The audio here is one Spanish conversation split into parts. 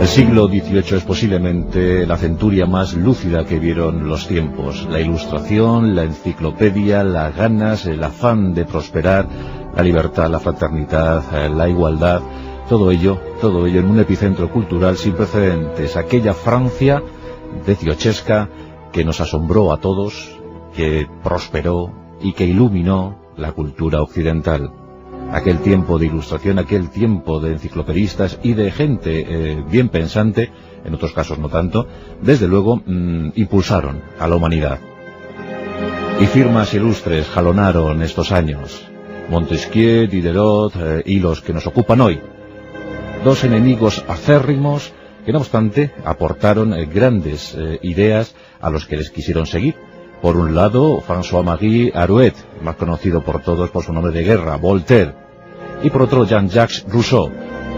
El siglo XVIII es posiblemente la centuria más lúcida que vieron los tiempos. La Ilustración, la enciclopedia, las ganas, el afán de prosperar, la libertad, la fraternidad, la igualdad, todo ello en un epicentro cultural sin precedentes. Aquella Francia dieciochesca que nos asombró a todos, que prosperó y que iluminó la cultura occidental. Aquel tiempo de Ilustración, aquel tiempo de enciclopedistas y de gente bien pensante, en otros casos no tanto, desde luego impulsaron a la humanidad. Y firmas ilustres jalonaron estos años: Montesquieu, Diderot y los que nos ocupan hoy. Dos enemigos acérrimos que no obstante aportaron grandes ideas a los que les quisieron seguir. Por un lado, François-Marie Arouet, más conocido por todos por su nombre de guerra, Voltaire, y por otro Jean-Jacques Rousseau,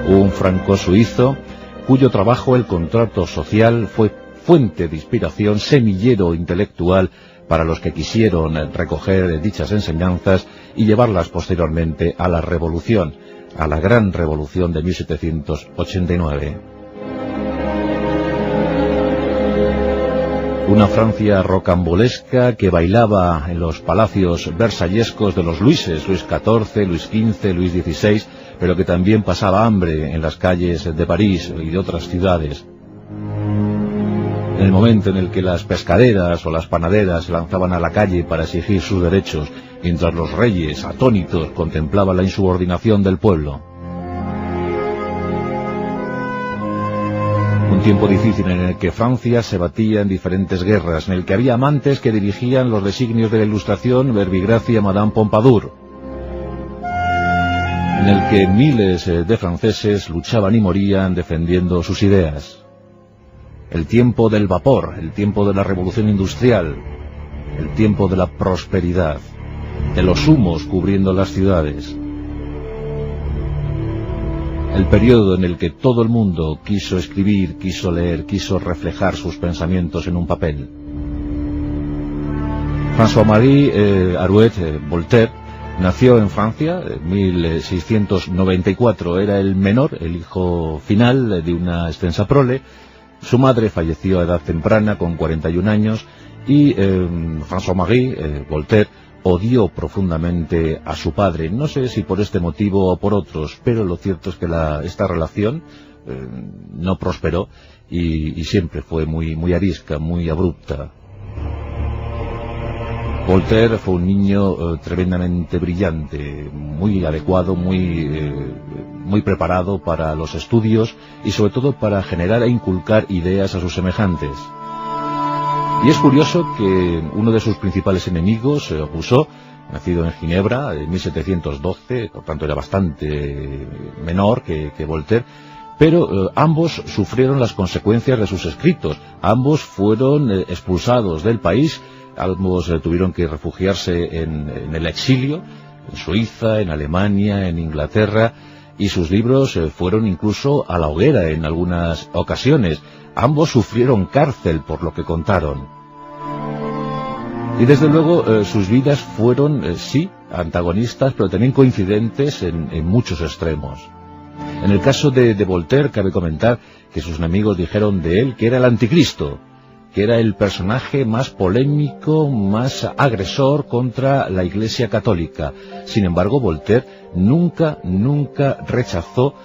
un franco-suizo cuyo trabajo El contrato social fue fuente de inspiración, semillero intelectual para los que quisieron recoger dichas enseñanzas y llevarlas posteriormente a la revolución, a la gran revolución de 1789. Una Francia rocambolesca que bailaba en los palacios versallescos de los Luises, Luis XIV, Luis XV, Luis XVI, pero que también pasaba hambre en las calles de París y de otras ciudades. En el momento en el que las pescaderas o las panaderas se lanzaban a la calle para exigir sus derechos, mientras los reyes, atónitos, contemplaban la insubordinación del pueblo. Un tiempo difícil en el que Francia se batía en diferentes guerras, en el que había amantes que dirigían los designios de la Ilustración, Verbigracia, Madame Pompadour, en el que miles de franceses luchaban y morían defendiendo sus ideas. El tiempo del vapor, el tiempo de la revolución industrial, el tiempo de la prosperidad, de los humos cubriendo las ciudades. El periodo en el que todo el mundo quiso escribir, quiso leer, quiso reflejar sus pensamientos en un papel. François-Marie Arouet Voltaire nació en Francia en 1694, era el menor, el hijo final de una extensa prole. Su madre falleció a edad temprana, con 41 años, y François-Marie Voltaire odió profundamente a su padre. No sé si por este motivo o por otros, pero lo cierto es que esta relación no prosperó y siempre fue muy arisca, muy abrupta. Voltaire fue un niño tremendamente brillante, muy adecuado, muy preparado para los estudios y sobre todo para generar e inculcar ideas a sus semejantes. Y es curioso que uno de sus principales enemigos, Rousseau, nacido en Ginebra en 1712, por tanto era bastante menor que Voltaire, pero ambos sufrieron las consecuencias de sus escritos. Ambos fueron expulsados del país, ambos tuvieron que refugiarse en el exilio, en Suiza, en Alemania, en Inglaterra, y sus libros fueron incluso a la hoguera en algunas ocasiones. Ambos sufrieron cárcel por lo que contaron. Y desde luego sus vidas fueron, sí, antagonistas, pero también coincidentes en muchos extremos. En el caso de Voltaire cabe comentar que sus enemigos dijeron de él que era el anticristo, que era el personaje más polémico, más agresor contra la Iglesia católica. Sin embargo, Voltaire nunca rechazó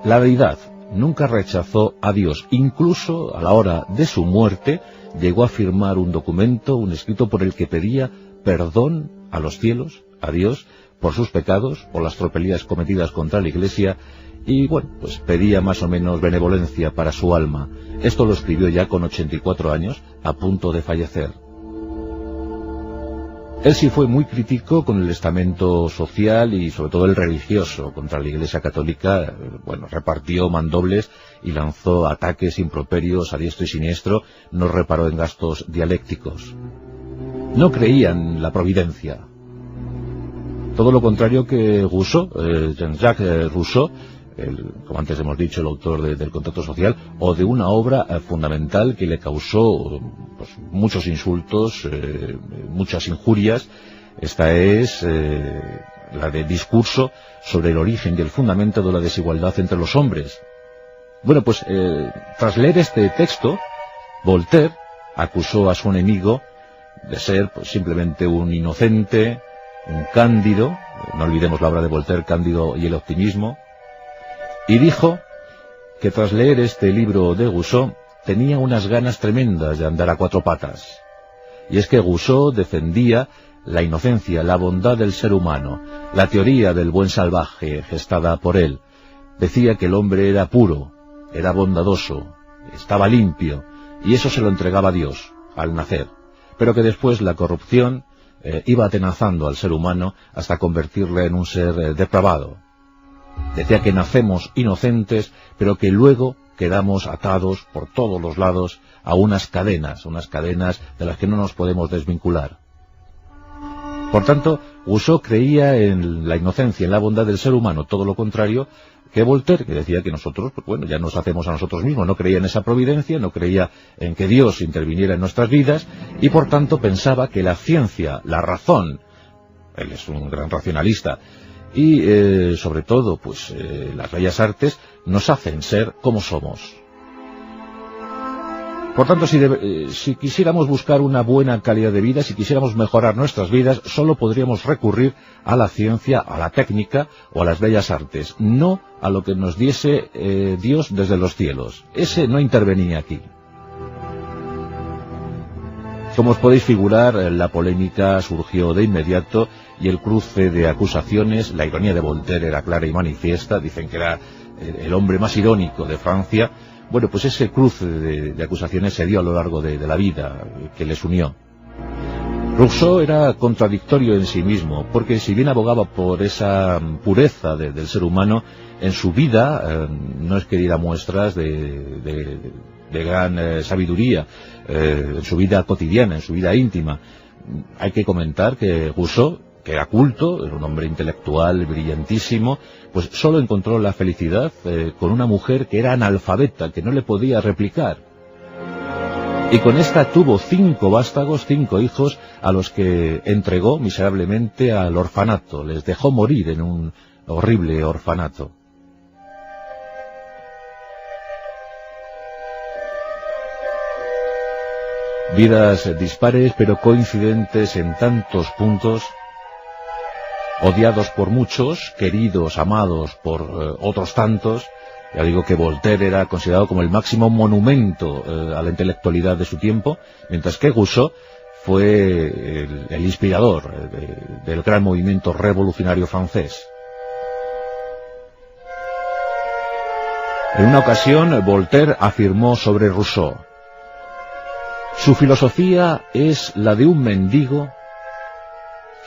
la deidad, nunca rechazó a Dios. Incluso a la hora de su muerte llegó a firmar un documento, un escrito por el que pedía perdón a los cielos, a Dios, por sus pecados, por las tropelías cometidas contra la Iglesia, y bueno, pues pedía más o menos benevolencia para su alma. Esto lo escribió ya con 84 años, a punto de fallecer. Él sí fue muy crítico con el estamento social y sobre todo el religioso contra la Iglesia católica. Bueno, repartió mandobles y lanzó ataques improperios a diestro y siniestro, no reparó en gastos dialécticos. No creía en la providencia. Todo lo contrario que Rousseau, Jean-Jacques Rousseau, como antes hemos dicho, el autor del contrato social, o de una obra fundamental que le causó pues, muchos insultos, muchas injurias. Esta es la de Discurso sobre el origen y el fundamento de la desigualdad entre los hombres. Bueno, pues tras leer este texto, Voltaire acusó a su enemigo de ser pues, simplemente un inocente, un cándido, no olvidemos la obra de Voltaire, Cándido y el optimismo, y dijo que tras leer este libro de Rousseau tenía unas ganas tremendas de andar a cuatro patas. Y es que Rousseau defendía la inocencia, la bondad del ser humano, la teoría del buen salvaje gestada por él. Decía que el hombre era puro, era bondadoso, estaba limpio, y eso se lo entregaba a Dios al nacer, pero que después la corrupción iba atenazando al ser humano hasta convertirle en un ser depravado. Decía que nacemos inocentes, pero que luego quedamos atados por todos los lados a unas cadenas de las que no nos podemos desvincular. Por tanto, Rousseau creía en la inocencia, en la bondad del ser humano, todo lo contrario que Voltaire, que decía que nosotros, pues bueno, ya nos hacemos a nosotros mismos, no creía en esa providencia, no creía en que Dios interviniera en nuestras vidas, y por tanto pensaba que la ciencia, la razón, él es un gran racionalista, y sobre todo, pues las bellas artes nos hacen ser como somos. Por tanto, si quisiéramos buscar una buena calidad de vida, si quisiéramos mejorar nuestras vidas, solo podríamos recurrir a la ciencia, a la técnica o a las bellas artes, no a lo que nos diese Dios desde los cielos. Ese no intervenía aquí. Como os podéis figurar, la polémica surgió de inmediato y el cruce de acusaciones, la ironía de Voltaire era clara y manifiesta, dicen que era el hombre más irónico de Francia. Bueno, pues ese cruce de acusaciones se dio a lo largo de la vida que les unió. Rousseau era contradictorio en sí mismo, porque si bien abogaba por esa pureza del ser humano, en su vida no es que diera muestras de gran sabiduría, en su vida cotidiana, en su vida íntima. Hay que comentar que Rousseau, que era culto, era un hombre intelectual brillantísimo, pues solo encontró la felicidad con una mujer que era analfabeta, que no le podía replicar. Y con esta tuvo 5 vástagos, 5 hijos, a los que entregó miserablemente al orfanato, les dejó morir en un horrible orfanato. Vidas dispares pero coincidentes en tantos puntos, odiados por muchos, queridos, amados por otros tantos. Ya digo que Voltaire era considerado como el máximo monumento a la intelectualidad de su tiempo, mientras que Rousseau fue el inspirador del gran movimiento revolucionario francés. En una ocasión, Voltaire afirmó sobre Rousseau: su filosofía es la de un mendigo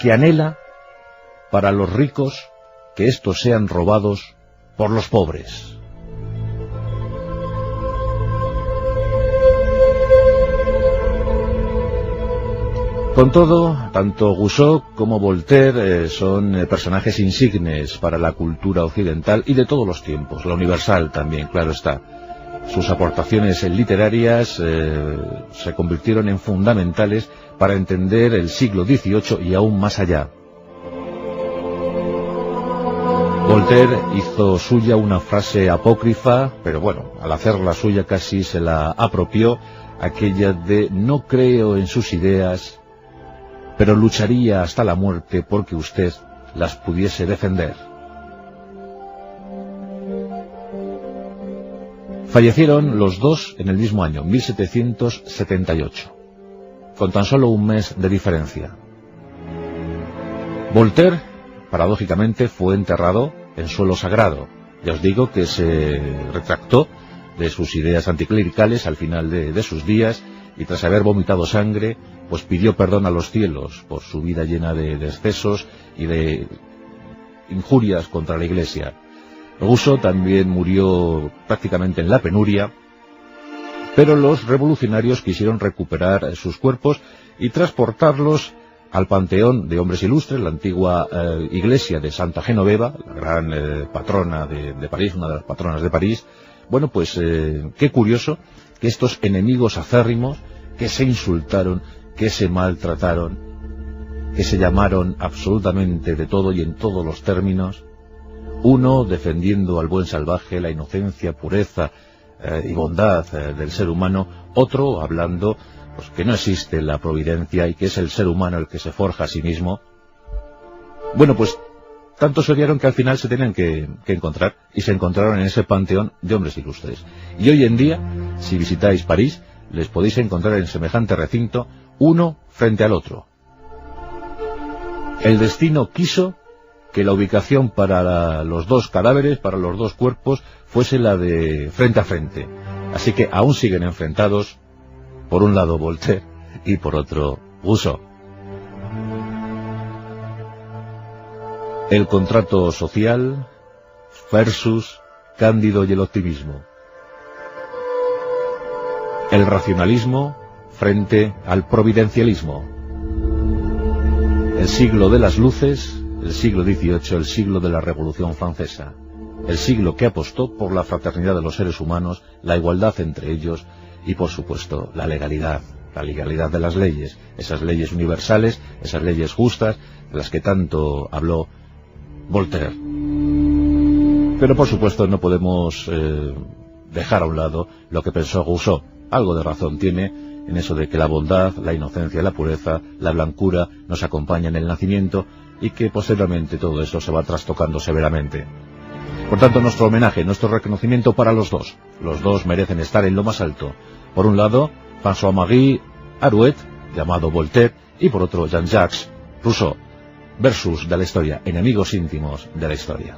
que anhela para los ricos que estos sean robados por los pobres. Con todo, tanto Rousseau como Voltaire son personajes insignes para la cultura occidental y de todos los tiempos, la universal también, claro está. Sus aportaciones literarias se convirtieron en fundamentales para entender el siglo XVIII y aún más allá. Voltaire hizo suya una frase apócrifa, pero bueno, al hacerla suya casi se la apropió, aquella de: no creo en sus ideas, pero lucharía hasta la muerte porque usted las pudiese defender. Fallecieron los dos en el mismo año, 1778, con tan solo un mes de diferencia. Voltaire, paradójicamente, fue enterrado en suelo sagrado. Ya os digo que se retractó de sus ideas anticlericales al final de sus días, y tras haber vomitado sangre, pues pidió perdón a los cielos por su vida llena de excesos y de injurias contra la Iglesia. Rousseau también murió prácticamente en la penuria, pero los revolucionarios quisieron recuperar sus cuerpos y transportarlos al Panteón de Hombres Ilustres, la antigua iglesia de Santa Genoveva, la gran patrona de París, una de las patronas de París. Bueno, pues qué curioso que estos enemigos acérrimos, que se insultaron, que se maltrataron, que se llamaron absolutamente de todo y en todos los términos, uno defendiendo al buen salvaje, la inocencia, pureza y bondad del ser humano, otro hablando pues que no existe la providencia y que es el ser humano el que se forja a sí mismo. Bueno, pues tanto se odiaron que al final se tenían que encontrar, y se encontraron en ese panteón de hombres ilustres. Y hoy en día, si visitáis París, les podéis encontrar en semejante recinto, uno frente al otro. El destino quiso que la ubicación para los dos cadáveres, para los dos cuerpos, fuese la de frente a frente. Así que aún siguen enfrentados, por un lado Voltaire y por otro Rousseau. El contrato social versus Cándido y el optimismo. El racionalismo frente al providencialismo. El siglo de las luces, el siglo XVIII, el siglo de la Revolución Francesa. El siglo que apostó por la fraternidad de los seres humanos, la igualdad entre ellos y, por supuesto, la legalidad de las leyes, esas leyes universales, esas leyes justas, de las que tanto habló Voltaire. Pero, por supuesto, no podemos dejar a un lado lo que pensó Rousseau. Algo de razón tiene en eso de que la bondad, la inocencia, la pureza, la blancura nos acompañan en el nacimiento y que posteriormente todo eso se va trastocando severamente. Por tanto, nuestro homenaje, nuestro reconocimiento para los dos. Los dos merecen estar en lo más alto. Por un lado, François-Marie Arouet, llamado Voltaire, y por otro, Jean-Jacques Rousseau, versus de la historia, enemigos íntimos de la historia.